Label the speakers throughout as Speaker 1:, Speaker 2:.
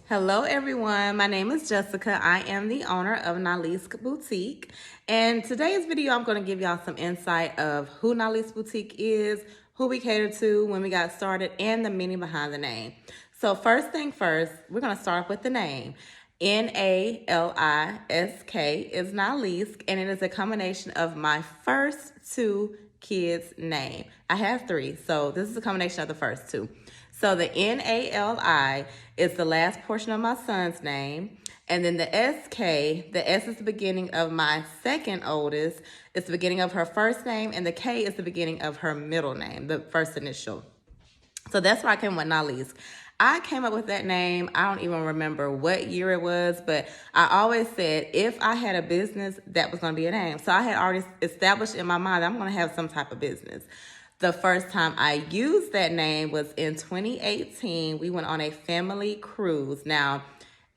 Speaker 1: Hello everyone, my name is Jessica. I am the owner of Nalisk Boutique, and today's video I'm going to give y'all some insight of who Nalisk Boutique is, who we cater to, when we got started, and the meaning behind the name. So first thing first, we're going to start with the name. Nalisk is Nalisk, and it is a combination of my first two kids' name. I have three, so this is a combination of the first two. So the Nali is the last portion of my son's name. And then the SK, the S is the beginning of my second oldest. It's the beginning of her first name. And the K is the beginning of her middle name, the first initial. So that's why I came with Nalisk. I came up with that name. I don't even remember what year it was, but I always said if I had a business, that was going to be a name. So I had already established in my mind that I'm going to have some type of business. The first time I used that name was in 2018. We went on a family cruise. Now,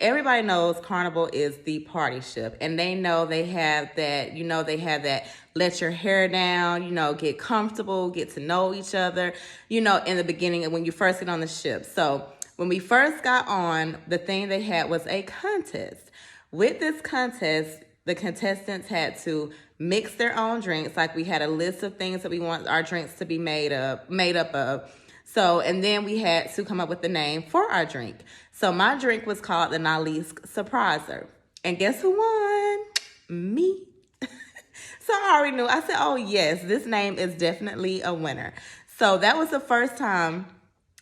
Speaker 1: everybody knows Carnival is the party ship, and they know they have that, they have that let your hair down, get comfortable, get to know each other, in the beginning when you first get on the ship. So when we first got on, the thing they had was a contest. With this contest, the contestants had to mix their own drinks. Like we had a list of things that we want our drinks to be made up of. So, and then we had to come up with the name for our drink. So my drink was called the Nalisk Surpriser. And guess who won? Me. So I already knew. I said, oh yes, this name is definitely a winner. So that was the first time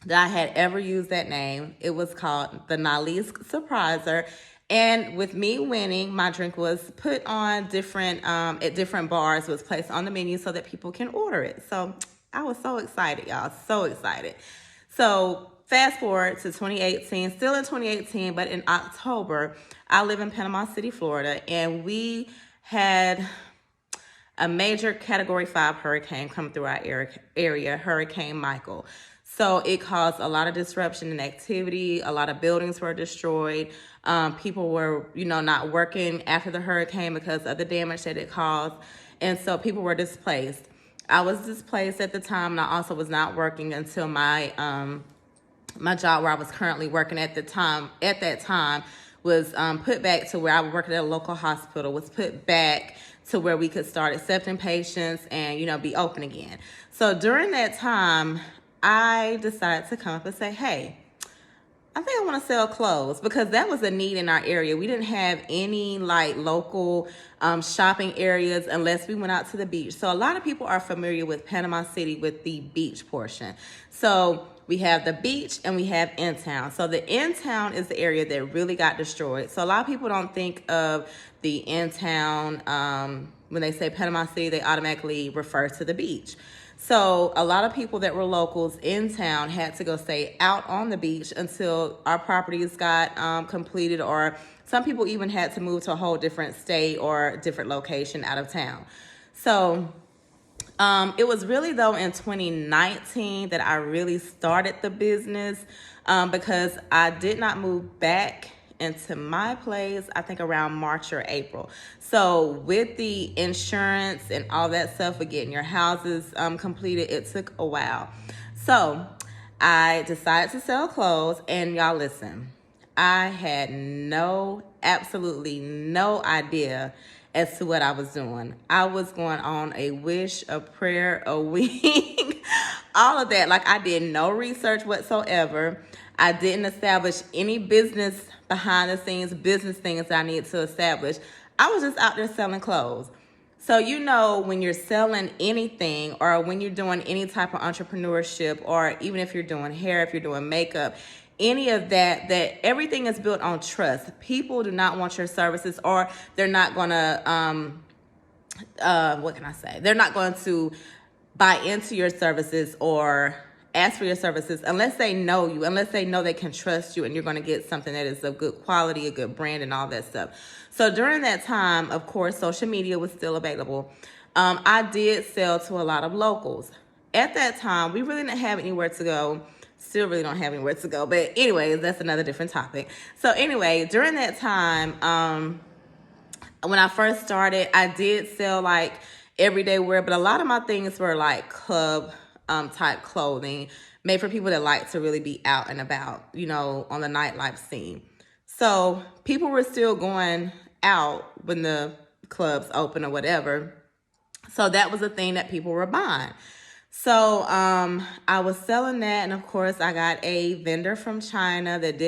Speaker 1: that I had ever used that name. It was called the Nalisk Surpriser. And with me winning, my drink was put on different at different bars, was placed on the menu so that people can order it. So I was so excited, y'all, so excited. So fast forward to 2018, still in 2018, but in October, I live in Panama City, Florida, and we had a major Category 5 hurricane come through our area, Hurricane Michael. So it caused a lot of disruption in activity. A lot of buildings were destroyed. People were, not working after the hurricane because of the damage that it caused. And so people were displaced. I was displaced at the time, and I also was not working until my job where I was currently working at that time was put back to where I was working at a local hospital, was put back to where we could start accepting patients and, be open again. So during that time, I decided to come up and say, hey, I think I want to sell clothes, because that was a need in our area. We didn't have any local shopping areas unless we went out to the beach. So a lot of people are familiar with Panama City with the beach portion. So we have the beach and we have in-town. So the in-town is the area that really got destroyed. So a lot of people don't think of the in-town. When they say Panama City, they automatically refer to the beach. So a lot of people that were locals in town had to go stay out on the beach until our properties got completed, or some people even had to move to a whole different state or different location out of town. So it was really, though, in 2019 that I really started the business, because I did not move back into my place, I think around March or April. So with the insurance and all that stuff for getting your houses completed, it took a while. So I decided to sell clothes, and y'all listen, I had absolutely no idea as to what I was doing. I was going on a wish, a prayer, a week, all of that. I did no research whatsoever. I didn't establish any business behind the scenes, business things that I needed to establish. I was just out there selling clothes. So, when you're selling anything, or when you're doing any type of entrepreneurship, or even if you're doing hair, if you're doing makeup, any of that everything is built on trust. People do not want your services, or they're not going to, what can I say? They're not going to buy into your services or ask for your services unless they know you, unless they know they can trust you and you're going to get something that is of good quality, a good brand, and all that stuff. So during that time, of course, social media was still available. I did sell to a lot of locals. At that time, we really didn't have anywhere to go. Still really don't have anywhere to go. But anyways, that's another different topic. So anyway, during that time, when I first started, I did sell everyday wear, but a lot of my things were club type clothing made for people that like to really be out and about, on the nightlife scene. So people were still going out when the clubs open or whatever. So that was a thing that people were buying. So I was selling that, and of course I got a vendor from China that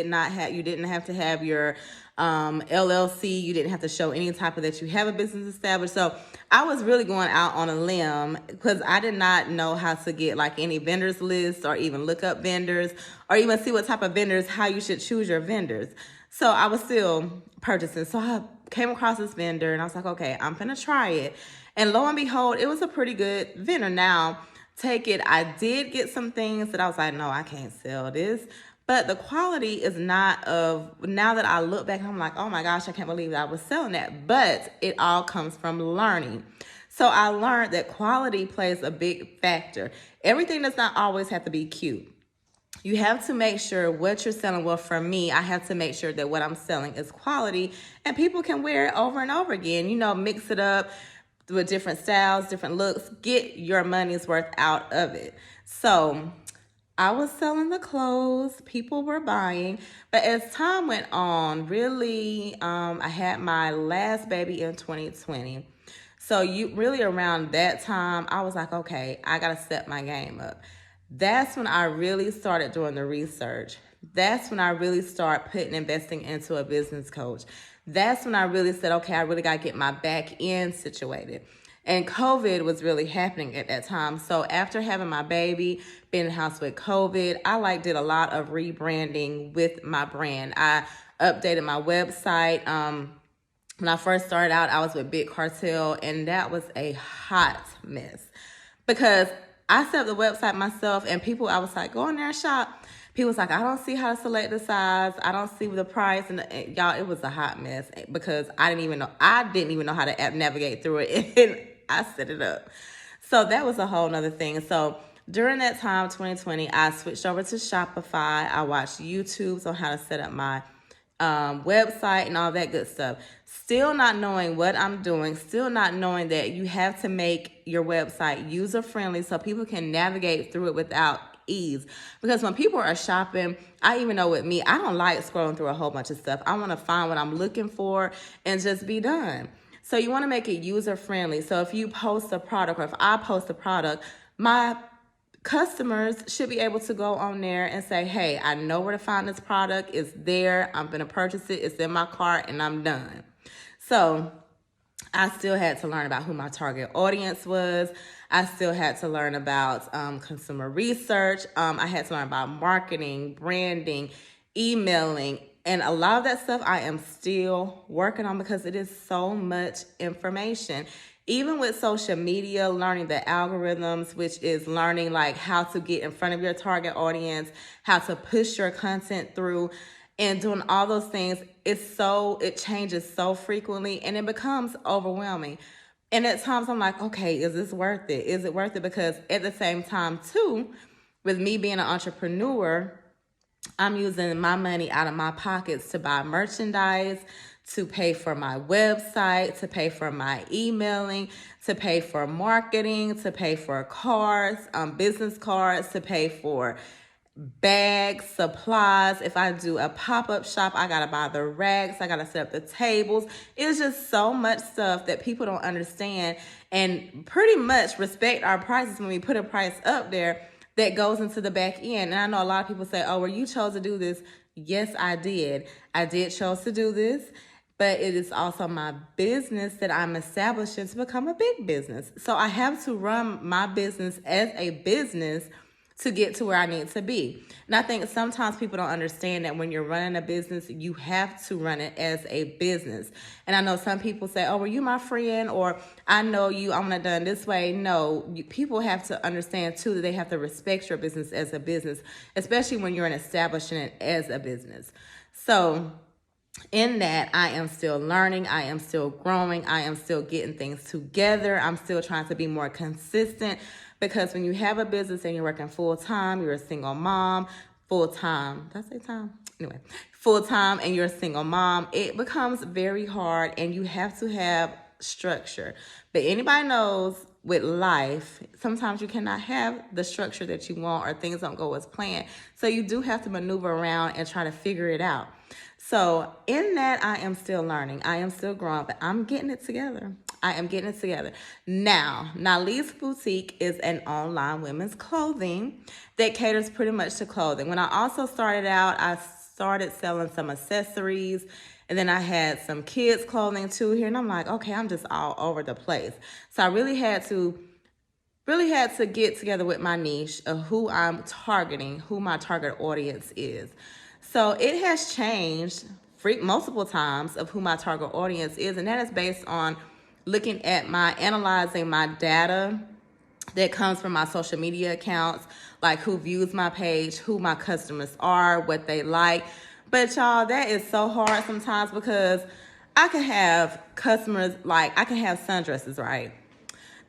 Speaker 1: you didn't have to have your LLC, you didn't have to show any type of that you have a business established. So I was really going out on a limb because I did not know how to get like any vendors list or even look up vendors or even see what type of vendors, how you should choose your vendors. So I was still purchasing. So I came across this vendor and I was like, okay, I'm gonna try it. And lo and behold, it was a pretty good vendor. Now, take it, I did get some things that I was like, no, I can't sell this. But the quality is not now that I look back, I'm like, oh my gosh, I can't believe that I was selling that. But it all comes from learning. So I learned that quality plays a big factor. Everything does not always have to be cute. You have to make sure what you're selling. Well, for me, I have to make sure that what I'm selling is quality and people can wear it over and over again. Mix it up with different styles, different looks, get your money's worth out of it. So I was selling the clothes, people were buying, but as time went on, really, I had my last baby in 2020. So really around that time, I was like, okay, I got to step my game up. That's when I really started doing the research. That's when I really started investing into a business coach. That's when I really said, okay, I really got to get my back end situated. And COVID was really happening at that time. So after having my baby, being in the house with COVID, I did a lot of rebranding with my brand. I updated my website. When I first started out, I was with Big Cartel, and that was a hot mess because I set up the website myself, and I was like, go in there and shop. People was like, I don't see how to select the size. I don't see the price. And y'all, it was a hot mess because I didn't even know how to navigate through it. And I set it up. So that was a whole nother thing. So during that time, 2020, I switched over to Shopify. I watched YouTubes on how to set up my website and all that good stuff. Still not knowing what I'm doing, still not knowing that you have to make your website user-friendly so people can navigate through it without ease. Because when people are shopping, I even know with me, I don't like scrolling through a whole bunch of stuff. I want to find what I'm looking for and just be done. So you want to make it user-friendly. So if you post a product or if I post a product, my customers should be able to go on there and say, hey, I know where to find this product. It's there. I'm going to purchase it. It's in my cart and I'm done. So I still had to learn about who my target audience was. I still had to learn about consumer research. I had to learn about marketing, branding, emailing, and a lot of that stuff I am still working on because it is so much information. Even with social media, learning the algorithms, which is learning how to get in front of your target audience, how to push your content through, and doing all those things, it changes so frequently and it becomes overwhelming. And at times I'm like, okay, is this worth it? Is it worth it? Because at the same time too, with me being an entrepreneur, I'm using my money out of my pockets to buy merchandise, to pay for my website, to pay for my emailing, to pay for marketing, to pay for cards, business cards, to pay for bags, supplies. If I do a pop-up shop, I gotta buy the racks, I gotta set up the tables. It's just so much stuff that people don't understand and pretty much respect our prices when we put a price up there that goes into the back end. And I know a lot of people say, oh, well, you chose to do this. Yes, I did. I did chose to do this, but it is also my business that I'm establishing to become a big business. So I have to run my business as a business to get to where I need to be. And I think sometimes people don't understand that when you're running a business, you have to run it as a business. And I know some people say, oh, were you my friend? Or I know you, I'm not done this way. No, people have to understand too that they have to respect your business as a business, especially when you're establishing it as a business. So in that, I am still learning, I am still growing, I am still getting things together. I'm still trying to be more consistent. Because when you have a business and you're working full-time, you're a single mom, full-time, did I say time? Anyway, full-time and you're a single mom, it becomes very hard and you have to have structure. But anybody knows with life, sometimes you cannot have the structure that you want, or things don't go as planned. So you do have to maneuver around and try to figure it out. So in that, I am still learning. I am still growing, but I'm getting it together. I am getting it together. Now, Nalisk Boutique is an online women's clothing that caters pretty much to clothing. When I also started out, I started selling some accessories, and then I had some kids clothing too here. And I'm like, okay, I'm just all over the place. So I really had to get together with my niche of who I'm targeting, who my target audience is. So it has changed multiple times of who my target audience is, and that is based on analyzing my data that comes from my social media accounts, like who views my page, who my customers are, what they like. But y'all, that is so hard sometimes, because I can have customers, like I can have sundresses, right?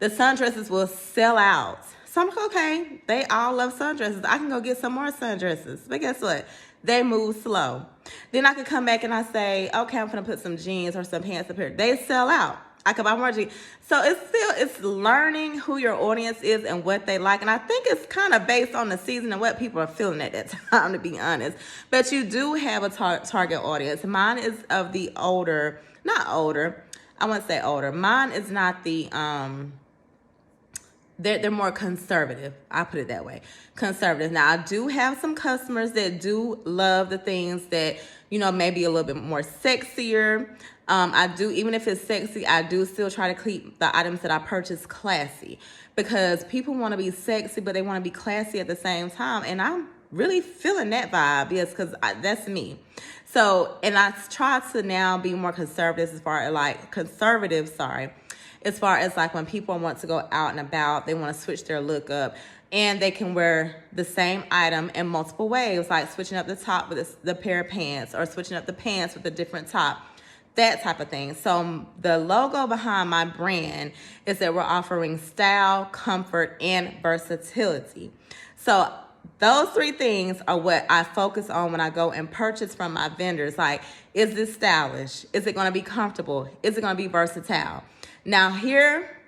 Speaker 1: The sundresses will sell out. So I'm like, okay, they all love sundresses. I can go get some more sundresses. But guess what? They move slow. Then I could come back and I say, okay, I'm gonna put some jeans or some pants up here. They sell out. I could buy more jeans. So it's learning who your audience is and what they like. And I think it's kind of based on the season and what people are feeling at that time, to be honest. But you do have a target audience. Mine is of the older, not older. I wouldn't say older. Mine is not the they're more conservative. I put it that way. Conservative. Now, I do have some customers that do love the things that, maybe a little bit more sexier. I do, even if it's sexy, I do still try to keep the items that I purchase classy, because people want to be sexy, but they want to be classy at the same time. And I'm really feeling that vibe, yes, because that's me. So, and I try to now be more conservative as far as like when people want to go out and about, they want to switch their look up, and they can wear the same item in multiple ways, like switching up the top with the pair of pants, or switching up the pants with a different top, that type of thing. So the logo behind my brand is that we're offering style, comfort, and versatility. So those three things are what I focus on when I go and purchase from my vendors. Like, is this stylish? Is it going to be comfortable? Is it going to be versatile? Now here,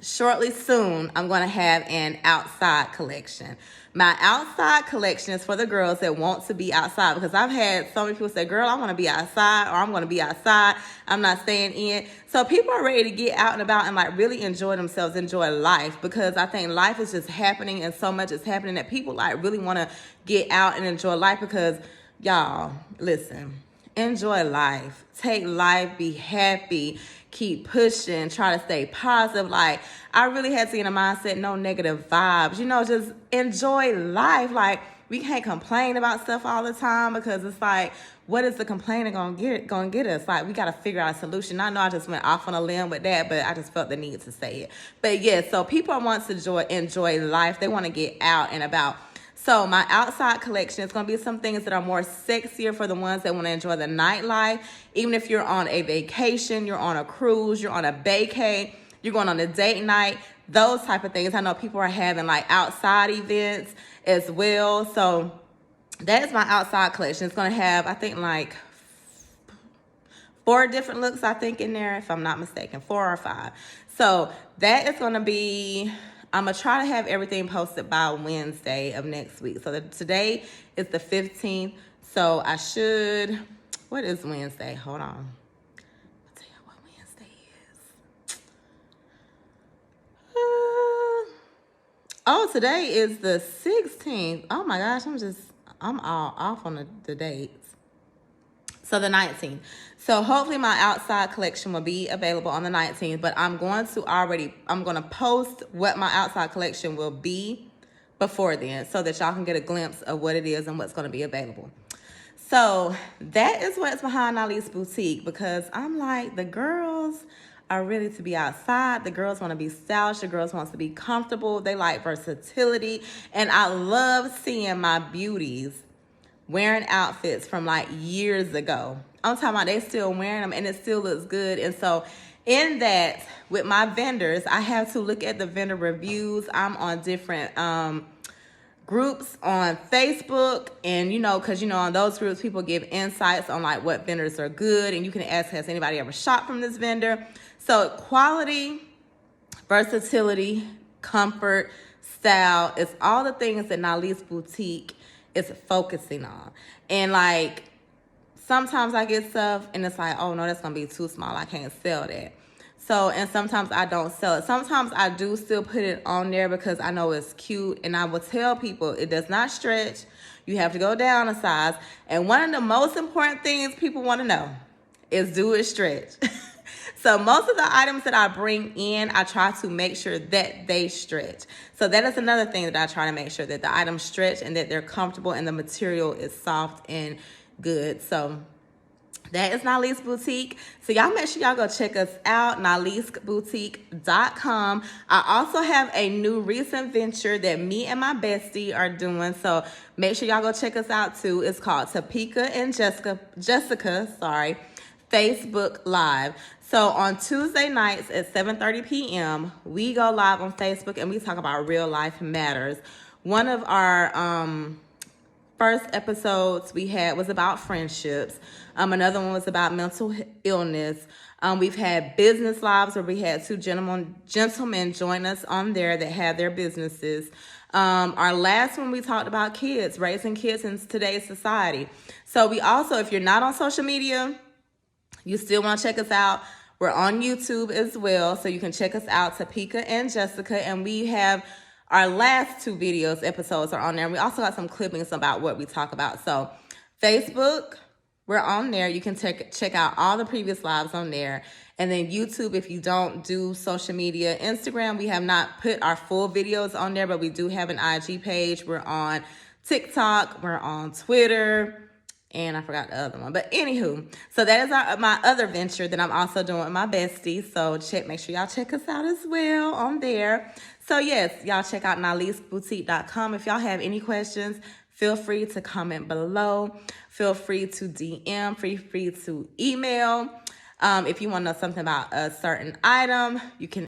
Speaker 1: shortly soon, I'm going to have an outside collection. My outside collection is for the girls that want to be outside, because I've had so many people say, girl, I want to be outside, or I'm going to be outside, I'm not staying in. So people are ready to get out and about and like really enjoy themselves, enjoy life, because I think life is just happening, and so much is happening that people like really want to get out and enjoy life. Because y'all, listen, enjoy life, take life, be happy, keep pushing, try to stay positive. Like, I really had to get in a mindset, no negative vibes, just enjoy life. Like, we can't complain about stuff all the time, because it's like, what is the complaining gonna get us? Like, we gotta figure out a solution. I know I just went off on a limb with that, but I just felt the need to say it. But yeah, so people want to enjoy life. They want to get out and about. So my outside collection is going to be some things that are more sexier for the ones that want to enjoy the nightlife. Even if you're on a vacation, you're on a cruise, you're on a vacay, you're going on a date night, those type of things. I know people are having like outside events as well. So that is my outside collection. It's going to have, I think, like 4 different looks, I think, in there, if I'm not mistaken, 4 or 5. So that is going to be... I'm going to try to have everything posted by Wednesday of next week. So today is the 15th. So I should... What is Wednesday? Hold on. I'll tell you what Wednesday is. Oh, today is the 16th. Oh my gosh, I'm all off on the dates. So the 19th. So hopefully my outside collection will be available on the 19th, but I'm going to post what my outside collection will be before then, so that y'all can get a glimpse of what it is and what's going to be available. So that is what's behind Nalisk Boutique, because I'm like, the girls are ready to be outside. The girls want to be stylish. The girls want to be comfortable. They like versatility. And I love seeing my beauties wearing outfits from like years ago. I'm talking about they still wearing them and it still looks good. And so in that, with my vendors, I have to look at the vendor reviews. I'm on different groups on Facebook, and because on those groups people give insights on like what vendors are good, and you can ask, has anybody ever shopped from this vendor? So quality versatility, comfort, style. It's all the things that Nalisk Boutique is focusing on. And like, sometimes I get stuff and it's like, oh no, that's gonna be too small. I can't sell that. So, and sometimes I don't sell it. Sometimes I do still put it on there because I know it's cute, and I will tell people it does not stretch. You have to go down a size. And one of the most important things people want to know is, do it stretch? So most of the items that I bring in, I try to make sure that they stretch. So that is another thing that I try to make sure, that the items stretch and that they're comfortable and the material is soft and good. So that is Nalisk Boutique. So y'all make sure y'all go check us out, naliskboutique.com. I also have a new recent venture that me and my bestie are doing. So make sure y'all go check us out too. It's called Topeka and Jessica, Facebook Live. So on Tuesday nights at 7:30 p.m., we go live on Facebook and we talk about real life matters. One of our first episodes we had was about friendships. Another one was about mental illness. We've had business lives where we had two gentlemen join us on there that had their businesses. Our last one, we talked about kids, raising kids in today's society. So we also, if you're not on social media, you still want to check us out. We're on YouTube as well, so you can check us out, Topeka and Jessica, and we have our last two episodes are on there. And we also got some clippings about what we talk about. So Facebook, we're on there. You can check out all the previous lives on there. And then YouTube, if you don't do social media. Instagram, we have not put our full videos on there, but we do have an IG page. We're on TikTok. We're on Twitter. And I forgot the other one. But anywho, so that is my other venture that I'm also doing with my bestie. So make sure y'all check us out as well on there. So yes, y'all check out naliskboutique.com. If y'all have any questions, feel free to comment below. Feel free to DM. Feel free to email. If you want to know something about a certain item, you can